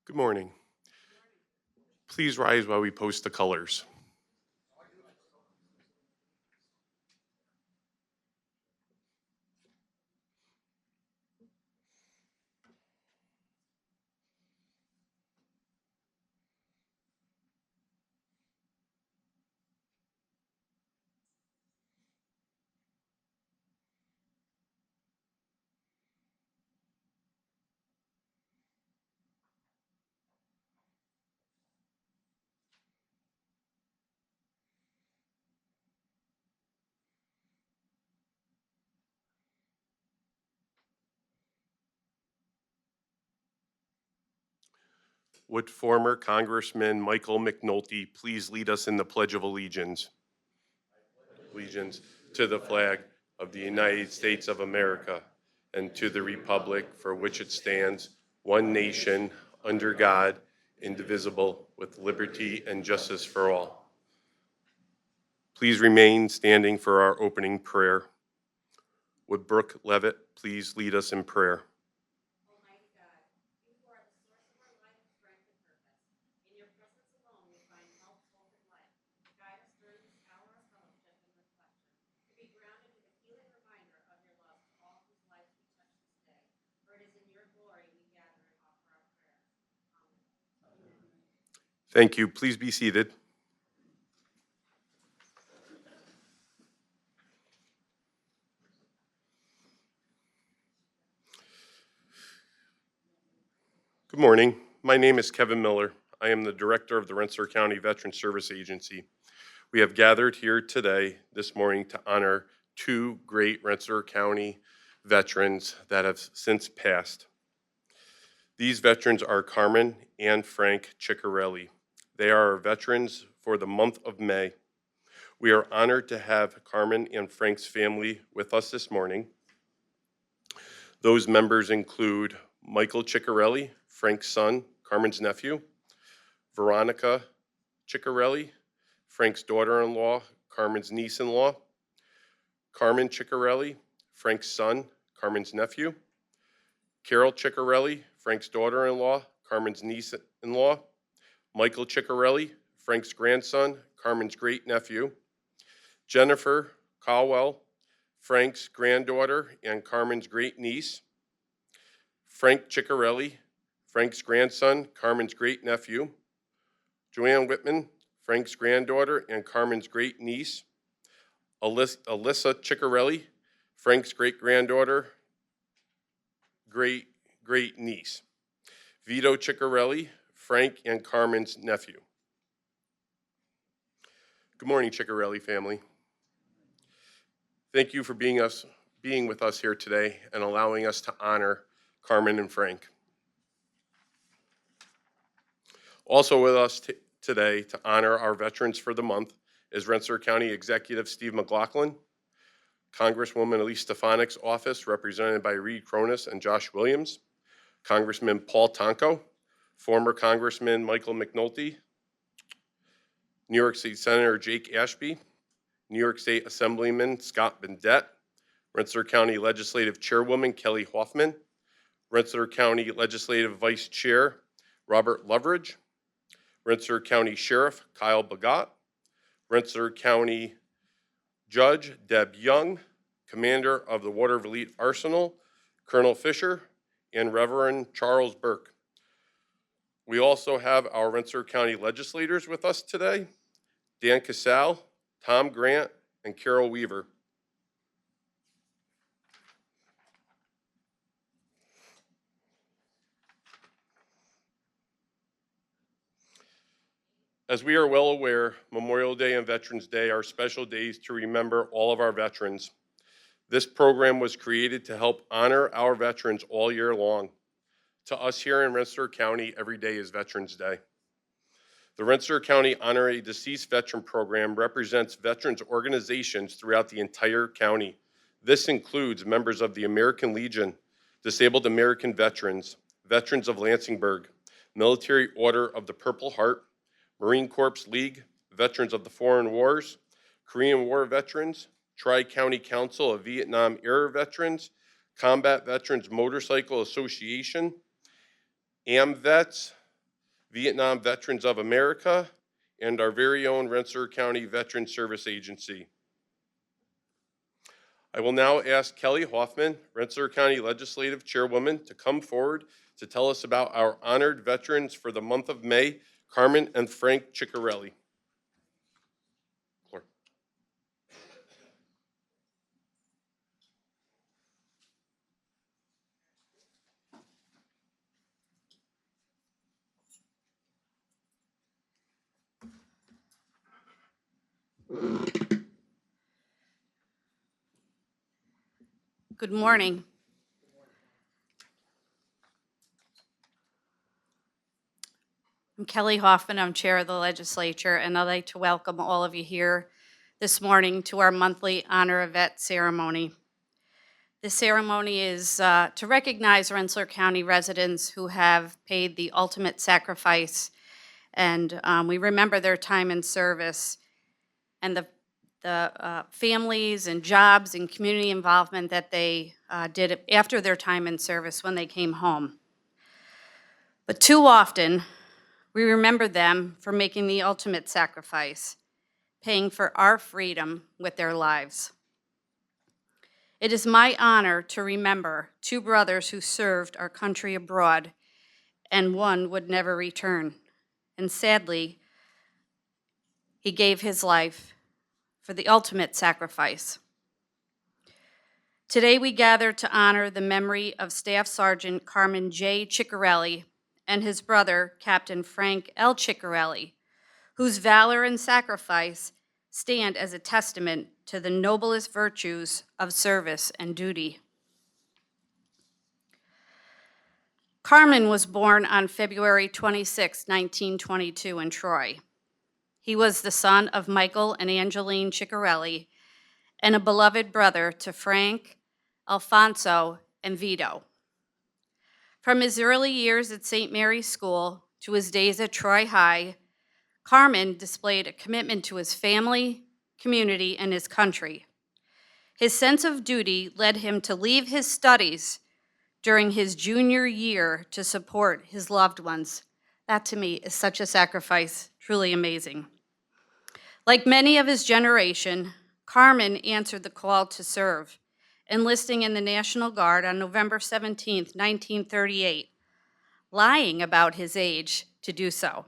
Good morning. Please rise while we post the colors. Would former Congressman Michael McNulty please lead us in the Pledge of Allegiance? Allegiance to the flag of the United States of America and to the republic for which it stands, one nation, under God, indivisible, with liberty and justice for all. Please remain standing for our opening prayer. Would Brooke Levitt please lead us in prayer? Almighty God, you who are the source of our life, strength, and purpose. In your presence alone we find health, hope, and life. Guide us during this hour of fellowship and reflection, to be grounded in the healing reminder of your love to all whose lives we touch this day. For it is in your glory we gather and offer our prayers. Amen. Thank you. Please be seated. Good morning. My name is Kevin Miller. I am the Director of the Rensselaer County Veteran Service Agency. We have gathered here today, this morning, to honor two great Rensselaer County veterans that have since passed. These veterans are Carmen and Frank Ciccarelli. They are our veterans for the month of May. We are honored to have Carmen and Frank's family with us this morning. Those members include Michael Ciccarelli, Frank's son, Carmen's nephew, Veronica Ciccarelli, Frank's daughter-in-law, Carmen's niece-in-law, Carmen Ciccarelli, Frank's son, Carmen's nephew, Carol Ciccarelli, Frank's daughter-in-law, Carmen's niece-in-law, Michael Ciccarelli, Frank's grandson, Carmen's great-nephew, Jennifer Caldwell, Frank's granddaughter and Carmen's great-niece, Frank Ciccarelli, Frank's grandson, Carmen's great-nephew, Joanne Whitman, Frank's granddaughter and Carmen's great-niece, Alyssa Ciccarelli, Frank's great-granddaughter, great-great-niece, Vito Ciccarelli, Frank and Carmen's nephew. Good morning, Ciccarelli family. Thank you for being with us here today and allowing us to honor Carmen and Frank. Also with us today to honor our veterans for the month is Rensselaer County Executive Steve McLaughlin, Congresswoman Elise Stefanik's office represented by Reed Cronus and Josh Williams, Congressman Paul Tonko, former Congressman Michael McNulty, New York State Senator Jake Ashby, New York State Assemblyman Scott Bendet, Rensselaer County Legislative Chairwoman Kelly Hoffman, Rensselaer County Legislative Vice Chair Robert Loveridge, Rensselaer County Sheriff Kyle Bagot, Rensselaer County Judge Deb Young, Commander of the Waterville Elite Arsenal Colonel Fisher, and Reverend Charles Burke. We also have our Rensselaer County legislators with us today, Dan Casale, Tom Grant, and Carol Weaver. As we are well aware, Memorial Day and Veterans Day are special days to remember all of our veterans. This program was created to help honor our veterans all year long. To us here in Rensselaer County, every day is Veterans Day. The Rensselaer County Honor a Deceased Veteran Program represents veterans organizations throughout the entire county. This includes members of the American Legion, Disabled American Veterans, Veterans of Lansingburg, Military Order of the Purple Heart, Marine Corps League, Veterans of the Foreign Wars, Korean War Veterans, Tri-County Council of Vietnam-era Veterans, Combat Veterans Motorcycle Association, AMVETS, Vietnam Veterans of America, and our very own Rensselaer County Veteran Service Agency. I will now ask Kelly Hoffman, Rensselaer County Legislative Chairwoman, to come forward to tell us about our honored veterans for the month of May, Carmen and Frank Ciccarelli. Floor. Good morning. I'm Kelly Hoffman. I'm Chair of the Legislature, and I'd like to welcome all of you here this morning to our monthly Honor a Vet ceremony. This ceremony is to recognize Rensselaer County residents who have paid the ultimate sacrifice, and we remember their time in service and the families and jobs and community involvement that they did after their time in service when they came home. But too often, we remember them for making the ultimate sacrifice, paying for our freedom with their lives. It is my honor to remember two brothers who served our country abroad, and one would never return. And sadly, he gave his life for the ultimate sacrifice. Today we gather to honor the memory of Staff Sergeant Carmen J. Ciccarelli and his brother, Captain Frank L. Ciccarelli, whose valor and sacrifice stand as a testament to the noblest virtues of service and duty. Carmen was born on February 26, 1922 in Troy. He was the son of Michael and Angeline Ciccarelli and a beloved brother to Frank, Alfonso, and Vito. From his early years at St. Mary's School to his days at Troy High, Carmen displayed a commitment to his family, community, and his country. His sense of duty led him to leave his studies during his junior year to support his loved ones. That to me is such a sacrifice, truly amazing. Like many of his generation, Carmen answered the call to serve, enlisting in the National Guard on November 17, 1938, lying about his age to do so.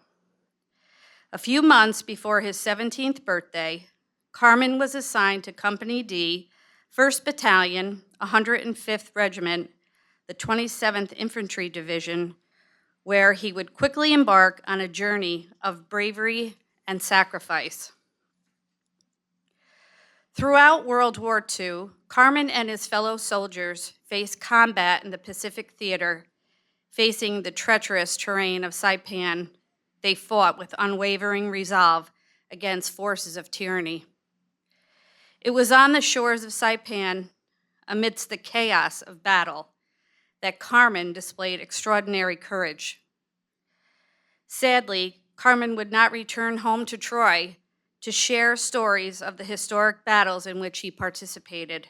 A few months before his 17th birthday, Carmen was assigned to Company D, 1st Battalion, 105th Regiment, the 27th Infantry Division, where he would quickly embark on a journey of bravery and sacrifice. Throughout World War II, Carmen and his fellow soldiers faced combat in the Pacific Theater. Facing the treacherous terrain of Saipan, they fought with unwavering resolve against forces of tyranny. It was on the shores of Saipan, amidst the chaos of battle, that Carmen displayed extraordinary courage. Sadly, Carmen would not return home to Troy to share stories of the historic battles in which he participated.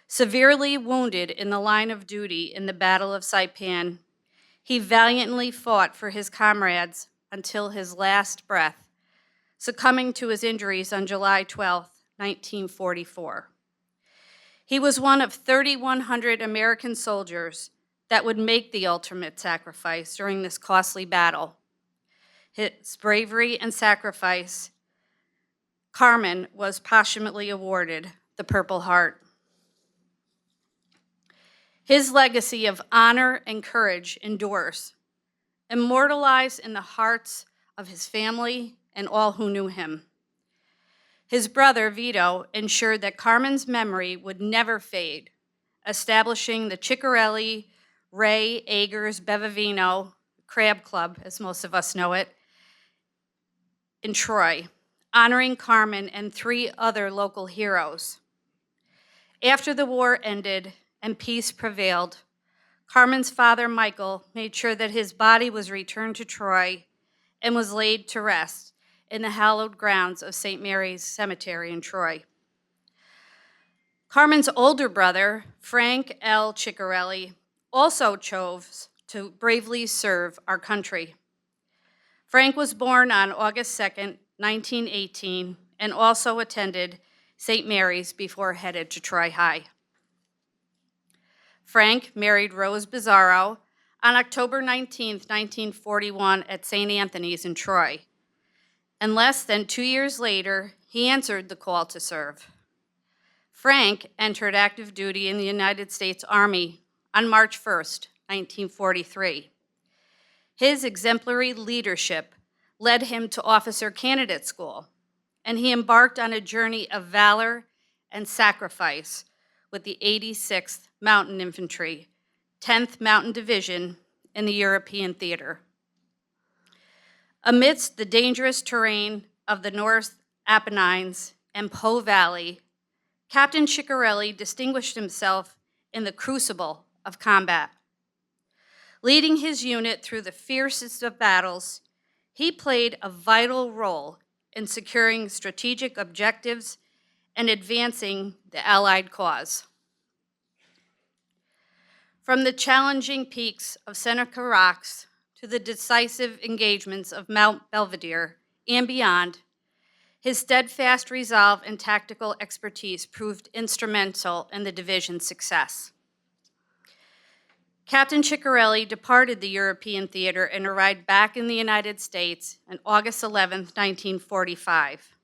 Severely wounded in the line of duty in the Battle of Saipan, he valiantly fought for his comrades until his last breath, succumbing to his injuries on July 12, 1944. He was one of 3,100 American soldiers that would make the ultimate sacrifice during this costly battle. His bravery and sacrifice, Carmen was posthumously awarded the Purple Heart. His legacy of honor and courage endures, immortalized in the hearts of his family and all who knew him. His brother, Vito, ensured that Carmen's memory would never fade, establishing the Ciccarelli Ray Agers Bevavino Crab Club, as most of us know it, in Troy, honoring Carmen and 3 other local heroes. After the war ended and peace prevailed, Carmen's father, Michael, made sure that his body was returned to Troy and was laid to rest in the hallowed grounds of St. Mary's Cemetery in Troy. Carmen's older brother, Frank L. Ciccarelli, also chose to bravely serve our country. Frank was born on August 2nd, 1918, and also attended St. Mary's before headed to Troy High. Frank married Rose Bizarro on October 19, 1941 at St. Anthony's in Troy. And less than 2 years later, he answered the call to serve. Frank entered active duty in the United States Army on March 1st, 1943. His exemplary leadership led him to officer candidate school, and he embarked on a journey of valor and sacrifice with the 86th Mountain Infantry, 10th Mountain Division in the European theater. Amidst the dangerous terrain of the North Apennines and Po Valley, Captain Ciccarelli distinguished himself in the crucible of combat. Leading his unit through the fiercest of battles, he played a vital role in securing strategic objectives and advancing the Allied cause. From the challenging peaks of Seneca Rocks to the decisive engagements of Mount Belvedere and beyond, his steadfast resolve and tactical expertise proved instrumental in the division's success. Captain Ciccarelli departed the European theater and arrived back in the United States on August 11, 1945.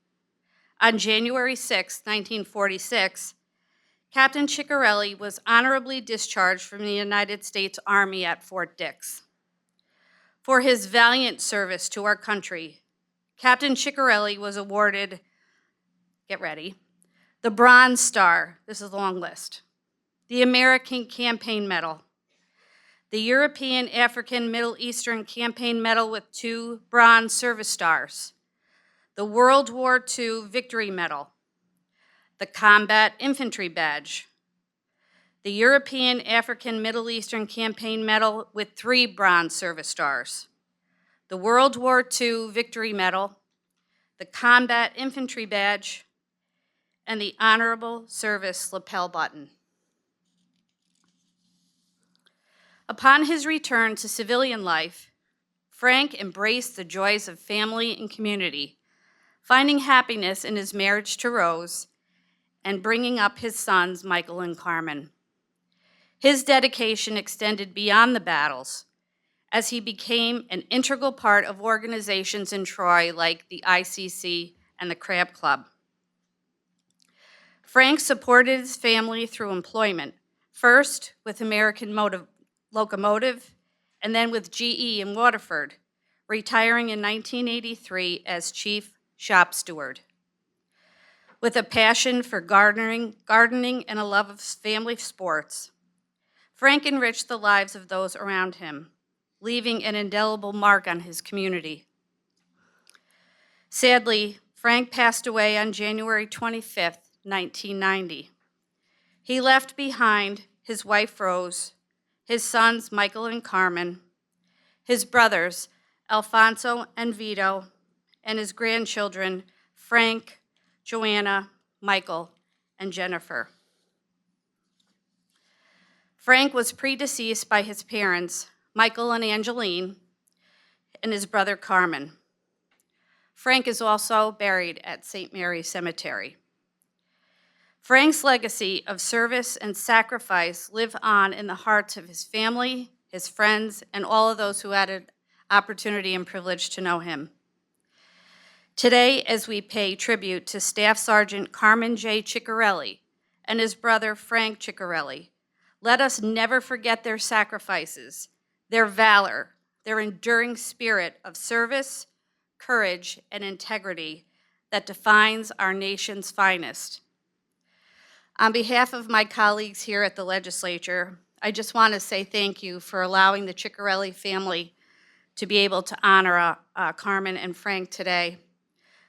On January 6, 1946, Captain Ciccarelli was honorably discharged from the United States Army at Fort Dix. For his valiant service to our country, Captain Ciccarelli was awarded, get ready, the Bronze Star, this is a long list, the American Campaign Medal, the European, African, Middle Eastern Campaign Medal with 2 Bronze Service Stars, the World War II Victory Medal, the Combat Infantry Badge, the European, African, Middle Eastern Campaign Medal with 3 Bronze Service Stars, the World War II Victory Medal, the Combat Infantry Badge, and the Honorable Service Lapel Button. Upon his return to civilian life, Frank embraced the joys of family and community, finding happiness in his marriage to Rose and bringing up his sons, Michael and Carmen. His dedication extended beyond the battles, as he became an integral part of organizations in Troy like the ICC and the Crab Club. Frank supported his family through employment, first with American Locomotive and then with GE in Waterford, retiring in 1983 as chief shop steward. With a passion for gardening and a love of family sports, Frank enriched the lives of those around him, leaving an indelible mark on his community. Sadly, Frank passed away on January 25th, 1990. He left behind his wife, Rose, his sons, Michael and Carmen, his brothers, Alfonso and Vito, and his grandchildren, Frank, Joanna, Michael, and Jennifer. Frank was predeceased by his parents, Michael and Angeline, and his brother, Carmen. Frank is also buried at St. Mary's Cemetery. Frank's legacy of service and sacrifice live on in the hearts of his family, his friends, and all of those who had an opportunity and privilege to know him. Today, as we pay tribute to Staff Sergeant Carmen J. Ciccarelli and his brother Frank Ciccarelli, let us never forget their sacrifices, their valor, their enduring spirit of service, courage, and integrity that defines our nation's finest. On behalf of my colleagues here at the legislature, I just want to say thank you for allowing the Ciccarelli family to be able to honor Carmen and Frank today.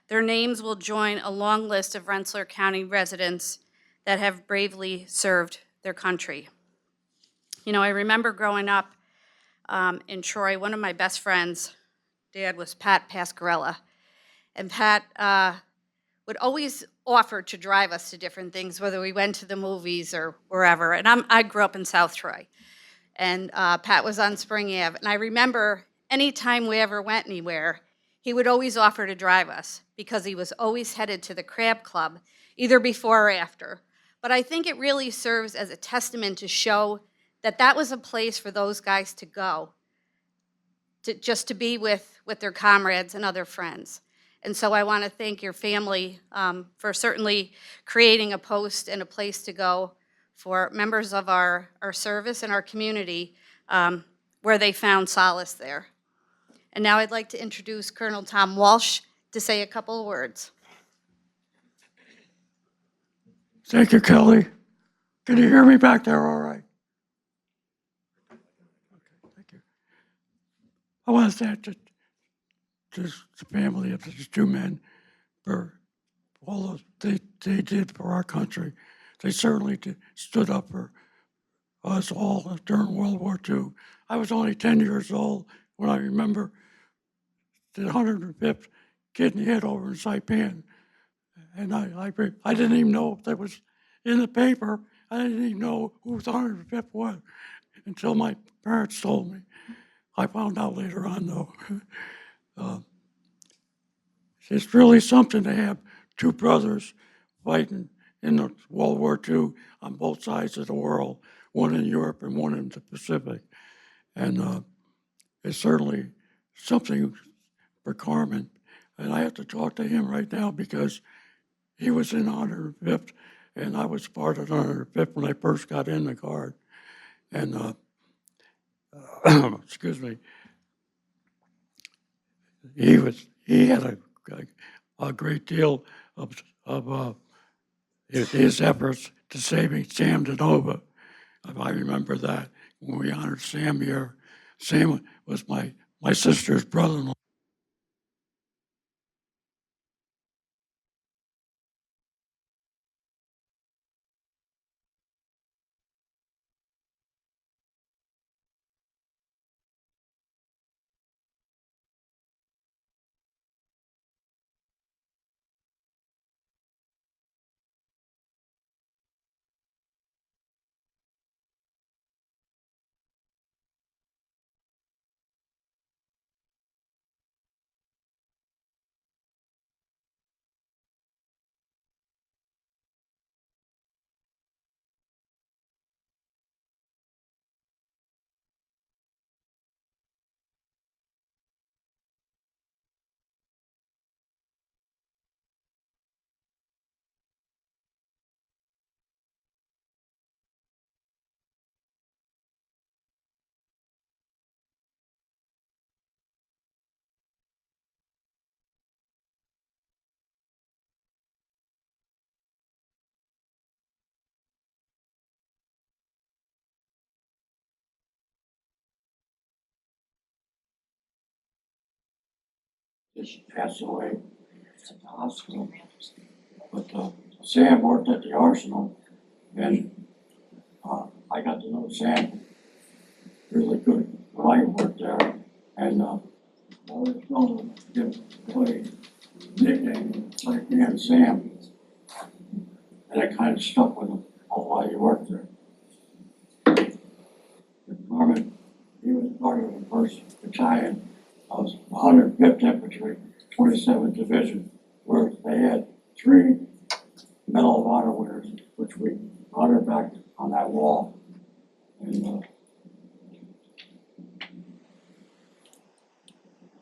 Their names will join a long list of Rensselaer County residents that have bravely served their country. You know, I remember growing up in Troy, one of my best friends' dad was Pat Pascarella, and Pat would always offer to drive us to different things, whether we went to the movies or wherever. And I grew up in South Troy, and Pat was on Spring Ave. And I remember anytime we ever went anywhere, He would always offer to drive us because he was always headed to the crab club, either before or after. But I think it really serves as a testament to show that that was a place for those guys to go, just to be with their comrades and other friends. And so I want to thank your family for certainly creating a post and a place to go for members of our service and our community where they found solace there. And now I'd like to introduce Colonel Tom Walsh to say a couple of words. Thank you, Kelly. Can you hear me back there all right? Okay, thank you. I want to thank the family of these two men for all they did for our country. They certainly stood up for us all during World War II. I was only 10 years old when I remember the 105th getting hit over in Saipan. And I didn't even know that was in the paper. I didn't even know who the 105th was until my parents told me. I found out later on, though. It's really something to have two brothers fighting in the World War II on both sides of the world, one in Europe and one in the Pacific. And it's certainly something for Carmen. And I have to talk to him right now because he was in 105th, and I was part of 105th when I first got in the Guard. And excuse me, he had a great deal of his efforts to saving Sam DeNova. I remember that when we honored Sam here. Sam was my sister's brother-in-law. Just passed away at the hospital. But Sam worked at the arsenal, and I got to know Sam really good when I worked there. And I always told him to give Clay a nickname like man Sam. And it kind of stuck with him all while he worked there. And Norman, he was part of the 1st Battalion of 105th Infantry, 27th Division, where they had 3 Medal of Honor winners, which we honored back on that wall. And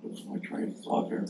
this is my train of thought here.